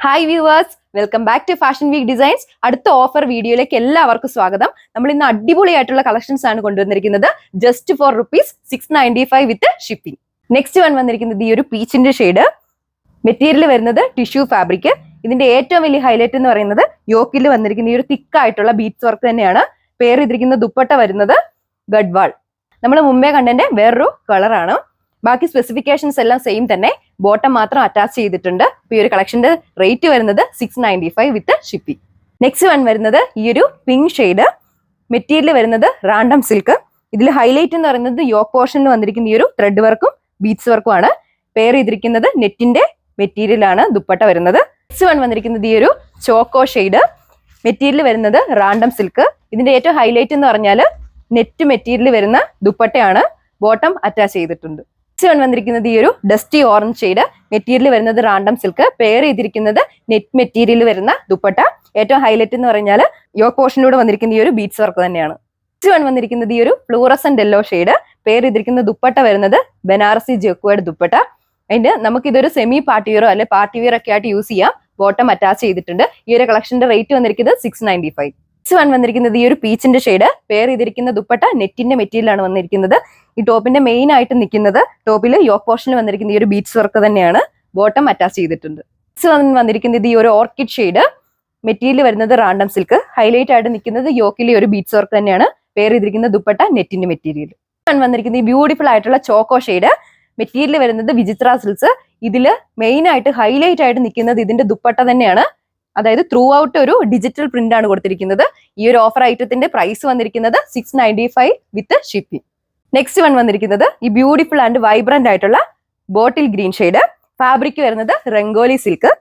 Hi viewers, welcome back to fashion week designs. അടുത്ത offer വീഡിയോയിലേക്ക് എല്ലാവർക്കും സ്വാഗതം. നമ്മൾ ഇന്ന് അടിപൊളിയായിട്ടുള്ള കളക്ഷൻസ് ആണ് കൊണ്ടുവന്നിരിക്കുന്നത്. Just for ₹695 with shipping. Next വന്നിരിക്കുന്നത് ഈ ഒരു പീച്ചിന്റെ ഷെയ്ഡ്. മെറ്റീരിയൽ വരുന്നത് ടിഷ്യൂ ഫാബ്രിക്. ഇതിന്റെ ഏറ്റവും വലിയ ഹൈലൈറ്റ് എന്ന് പറയുന്നത് യോക്കിൽ വന്നിരിക്കുന്ന ഈ ഒരു തിക്കായിട്ടുള്ള ബീഡ്സ് വർക്ക് തന്നെയാണ്. പെയർ ചെയ്തിരിക്കുന്ന ദുപ്പട്ട വരുന്നത് ഗഡ്വാൾ. നമ്മൾ മുമ്പേ കണ്ടതിന്റെ വേറൊരു കളറാണ്. ബാക്കി സ്പെസിഫിക്കേഷൻസ് എല്ലാം സെയിം തന്നെ. ബോട്ടം മാത്രം അറ്റാച്ച് ചെയ്തിട്ടുണ്ട്. ഈ ഒരു കളക്ഷന്റെ റേറ്റ് വരുന്നത് $695 വിത്ത് ഷിപ്പിംഗ്. നെക്സ്റ്റ് വരുന്നത് ഈ ഒരു പിങ്ക് ഷെയ്ഡ്. മെറ്റീരിയൽ വരുന്നത് റാൻഡം സിൽക്ക്. ഇതിൽ ഹൈലൈറ്റ് എന്ന് പറയുന്നത് യോക്ക് പോർഷനിൽ വന്നിരിക്കുന്ന ഈ ഒരു ത്രെഡ് വർക്കും ബീഡ്സ് വർക്കും ആണ്. പെയർ ചെയ്തിരിക്കുന്നത് നെറ്റിന്റെ മെറ്റീരിയൽ ആണ് ദുപ്പട്ട വരുന്നത്. നെക്സ്റ്റ് വന്നിരിക്കുന്നത് ഈ ഒരു ചോക്കോ ഷെയ്ഡ്. മെറ്റീരിയൽ വരുന്നത് റാൻഡം സിൽക്ക്. ഇതിന്റെ ഏറ്റവും ഹൈലൈറ്റ് എന്ന് പറഞ്ഞാൽ നെറ്റ് മെറ്റീരിയൽ വരുന്ന ദുപ്പട്ടയാണ്. ബോട്ടം അറ്റാച്ച് ചെയ്തിട്ടുണ്ട്. നെക്സ്റ്റ് വന്നിരിക്കുന്നത് ഈ ഒരു ഡസ്റ്റി ഓറഞ്ച് ഷെയ്ഡ്. മെറ്റീരിയൽ വരുന്നത് റാൻഡം സിൽക്ക്. പെയർ ചെയ്തിരിക്കുന്നത് നെറ്റ് മെറ്റീരിയൽ വരുന്ന ദുപ്പട്ട. ഏറ്റവും ഹൈലൈറ്റ് എന്ന് പറഞ്ഞാൽ യോക്ക് പോർഷനിലൂടെ വന്നിരിക്കുന്ന ഈ ഒരു ബീഡ്സ് വർക്ക് തന്നെയാണ്. നെക്സ്റ്റ് വന്നിരിക്കുന്നത് ഈ ഒരു ഫ്ലൂറസന്റ് യെല്ലോ ഷെയ്ഡ്. പെയർ ചെയ്തിരിക്കുന്ന ദുപ്പട്ട വരുന്നത് ബനാറസി ജക്വേഡ് ദുപ്പട്ട. അതിന്റെ നമുക്ക് ഇതൊരു സെമി പാർട്ടി വെയറോ അല്ലെ പാർട്ടി വെയർ ഒക്കെ ആയിട്ട് യൂസ് ചെയ്യാം. ബോട്ടം അറ്റാച്ച് ചെയ്തിട്ടുണ്ട്. ഈ ഒരു കളക്ഷന്റെ റേറ്റ് വന്നിരിക്കുന്നത് $695. നെക്സ്റ്റ് വന്നിരിക്കുന്നത് ഈ ഒരു പീച്ചിന്റെ ഷെയ്ഡ്. പെയർ ചെയ്തിരിക്കുന്ന ദുപ്പട്ട നെറ്റിന്റെ മെറ്റീരിയൽ ആണ് വന്നിരിക്കുന്നത്. ഈ ടോപ്പിന്റെ മെയിൻ ആയിട്ട് നിൽക്കുന്നത് ടോപ്പിൽ യോക്ക് പോർഷനിൽ വന്നിരിക്കുന്ന ഈ ഒരു ബീഡ്സ് വർക്ക് തന്നെയാണ്. ബോട്ടം അറ്റാച്ച് ചെയ്തിട്ടുണ്ട്. നെക്സ്റ്റ് വന്നിരിക്കുന്നത് ഈ ഒരു ഓർക്കിഡ് ഷെയ്ഡ്. മെറ്റീരിയൽ വരുന്നത് റാൻഡം സിൽക്ക്. ഹൈലൈറ്റ് ആയിട്ട് നിൽക്കുന്നത് യോക്കിലെ ഒരു ബീഡ്സ് വർക്ക് തന്നെയാണ്. പെയർ ചെയ്തിരിക്കുന്ന ദുപ്പട്ട നെറ്റിന്റെ മെറ്റീരിയൽ. വന്നിരിക്കുന്നത് ഈ ബ്യൂട്ടിഫുൾ ആയിട്ടുള്ള ചോക്കോ ഷെയ്ഡ്. മെറ്റീരിയൽ വരുന്നത് വിചിത്ര സിൽക്സ്. ഇതിൽ മെയിൻ ആയിട്ട് ഹൈലൈറ്റ് ആയിട്ട് നിൽക്കുന്നത് ഇതിന്റെ ദുപ്പട്ട തന്നെയാണ്. അതായത് ത്രൂ ഔട്ട് ഒരു ഡിജിറ്റൽ പ്രിന്റ് ആണ് കൊടുത്തിരിക്കുന്നത്. ഈ ഒരു ഓഫർ ഐറ്റത്തിന്റെ പ്രൈസ് വന്നിരിക്കുന്നത് $695 വിത്ത് ഷിപ്പിംഗ്. നെക്സ്റ്റ് വന്നിരിക്കുന്നത് ഈ ബ്യൂട്ടിഫുൾ ആൻഡ് വൈബ്രന്റ് ആയിട്ടുള്ള ബോട്ടിൽ ഗ്രീൻ ഷെയ്ഡ്. ഫാബ്രിക് വരുന്നത് രംഗോലി സിൽക്ക്.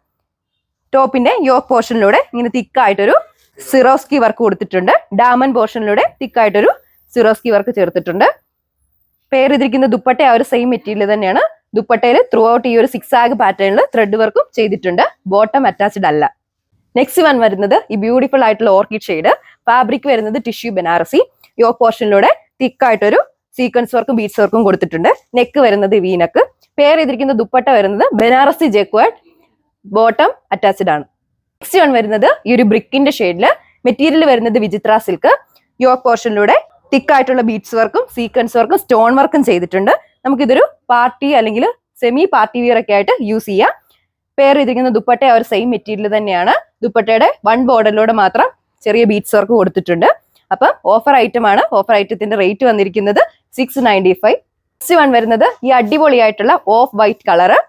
ടോപ്പിന്റെ യോക്ക് പോർഷനിലൂടെ ഇങ്ങനെ തിക്കായിട്ടൊരു സിറോസ്കി വർക്ക് കൊടുത്തിട്ടുണ്ട്. ഡാമൻ പോർഷനിലൂടെ തിക്കായിട്ടൊരു സിറോസ്കി വർക്ക് ചേർത്തിട്ടുണ്ട്. പെയർ ചെയ്തിരിക്കുന്ന ദുപ്പട്ട ആ ഒരു സെയിം മെറ്റീരിയൽ തന്നെയാണ്. ദുപ്പട്ടയിൽ ത്രൂ ഔട്ട് ഈ ഒരു സിക്സാഗ് പാറ്റേണിൽ ത്രെഡ് വർക്കും ചെയ്തിട്ടുണ്ട്. ബോട്ടം അറ്റാച്ച്ഡ് അല്ല. നെക്സ്റ്റ് വരുന്നത് ഈ ബ്യൂട്ടിഫുൾ ആയിട്ടുള്ള ഓർക്കിഡ് ഷെയ്ഡ്. ഫാബ്രിക് വരുന്നത് ടിഷ്യൂ ബനാറസി. യോക്ക് പോർഷനിലൂടെ തിക്കായിട്ടൊരു സീക്വൻസ് വർക്കും ബീഡ്സ് വർക്കും കൊടുത്തിട്ടുണ്ട്. നെക്ക് വരുന്നത് വി നെക്ക്. പെയർ ചെയ്തിരിക്കുന്ന ദുപ്പട്ട വരുന്നത് ബനാറസി ജക്വേഡ്. ബോട്ടം അറ്റാച്ച്ഡ് ആണ്. നെക്സ്റ്റ് വരുന്നത് ഈ ഒരു ബ്രിക്കിന്റെ ഷെയ്ഡില്. മെറ്റീരിയൽ വരുന്നത് വിചിത്ര സിൽക്ക്. യോക്ക് പോർഷനിലൂടെ തിക്കായിട്ടുള്ള ബീഡ്സ് വർക്കും സീക്വൻസ് വർക്കും സ്റ്റോൺ വർക്കും ചെയ്തിട്ടുണ്ട്. നമുക്കിതൊരു പാർട്ടി അല്ലെങ്കിൽ സെമി പാർട്ടി വിയർ ഒക്കെ ആയിട്ട് യൂസ് ചെയ്യാം. പെയർ ചെയ്തിരിക്കുന്ന ദുപ്പട്ട ആ ഒരു സെയിം മെറ്റീരിയൽ തന്നെയാണ്. ദുപ്പട്ടയുടെ വൺ ബോർഡറിലൂടെ മാത്രം ചെറിയ ബീഡ്സ് വർക്ക് കൊടുത്തിട്ടുണ്ട്. അപ്പം ഓഫർ ഐറ്റം ആണ്. ഓഫർ ഐറ്റത്തിന്റെ റേറ്റ് വന്നിരിക്കുന്നത് $695. നെക്സ്റ്റ് വരുന്നത് ഈ അടിപൊളിയായിട്ടുള്ള ഓഫ് വൈറ്റ് കളറ്.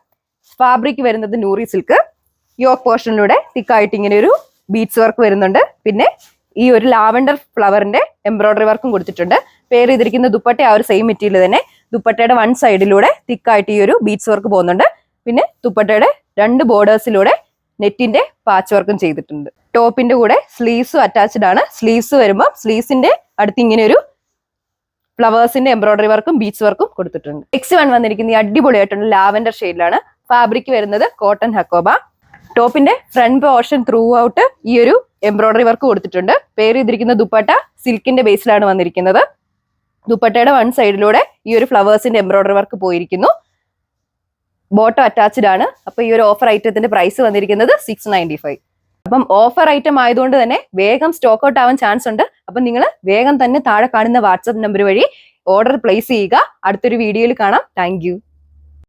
ഫാബ്രിക് വരുന്നത് നൂറി സിൽക്ക്. യോക്ക് പോർഷനിലൂടെ തിക്കായിട്ട് ഇങ്ങനെ ഒരു ബീഡ്സ് വർക്ക് വരുന്നുണ്ട്. പിന്നെ ഈ ഒരു ലാവൻഡർ ഫ്ലവറിന്റെ എംബ്രോയിഡറി വർക്കും കൊടുത്തിട്ടുണ്ട്. പെയർ ചെയ്തിരിക്കുന്ന ദുപ്പട്ട ആ ഒരു സെയിം മെറ്റീരിയൽ തന്നെ. ദുപ്പട്ടയുടെ വൺ സൈഡിലൂടെ തിക്കായിട്ട് ഈ ഒരു ബീഡ്സ് വർക്ക് പോകുന്നുണ്ട്. പിന്നെ ദുപ്പട്ടയുടെ രണ്ട് ബോർഡേഴ്സിലൂടെ നെറ്റിന്റെ പാച്ച് വർക്കും ചെയ്തിട്ടുണ്ട്. ടോപ്പിന്റെ കൂടെ സ്ലീവ്സും അറ്റാച്ച്ഡ് ആണ്. സ്ലീവ്സ് വരുമ്പോൾ സ്ലീവ്സിന്റെ അടുത്ത് ഇങ്ങനെ ഒരു ഫ്ലവേഴ്സിന്റെ എംബ്രോയിഡറി വർക്കും ബീഡ്സ് വർക്കും കൊടുത്തിട്ടുണ്ട്. നെക്സ്റ്റ് വന്നിരിക്കുന്ന ഈ അടിപൊളിയായിട്ടുള്ള ലാവൻഡർ ഷെയ്ഡിലാണ്. ഫാബ്രിക് വരുന്നത് കോട്ടൺ ഹക്കോബ. ടോപ്പിന്റെ ഫ്രണ്ട് പോർഷൻ ത്രൂ ഔട്ട് ഈ ഒരു എംബ്രോയിഡറി വർക്ക് കൊടുത്തിട്ടുണ്ട്. പെയർ ചെയ്തിരിക്കുന്ന ദുപ്പട്ട സിൽക്കിന്റെ ബേസിലാണ് വന്നിരിക്കുന്നത്. ദുപ്പട്ടയുടെ വൺ സൈഡിലൂടെ ഈ ഒരു ഫ്ലവേഴ്സിന്റെ എംബ്രോയിഡറി വർക്ക് പോയിരിക്കുന്നു. ബോട്ടം അറ്റാച്ച്ഡ് ആണ്. അപ്പൊ ഈ ഒരു ഓഫർ ഐറ്റത്തിന്റെ പ്രൈസ് വന്നിരിക്കുന്നത് $695. അപ്പം ഓഫർ ഐറ്റം ആയതുകൊണ്ട് തന്നെ വേഗം സ്റ്റോക്ക് ഔട്ട് ആവാൻ ചാൻസ് ഉണ്ട്. അപ്പം നിങ്ങൾ വേഗം തന്നെ താഴെ കാണുന്ന വാട്സ്ആപ്പ് നമ്പർ വഴി ഓർഡർ പ്ലേസ് ചെയ്യുക. അടുത്തൊരു വീഡിയോയിൽ കാണാം. താങ്ക്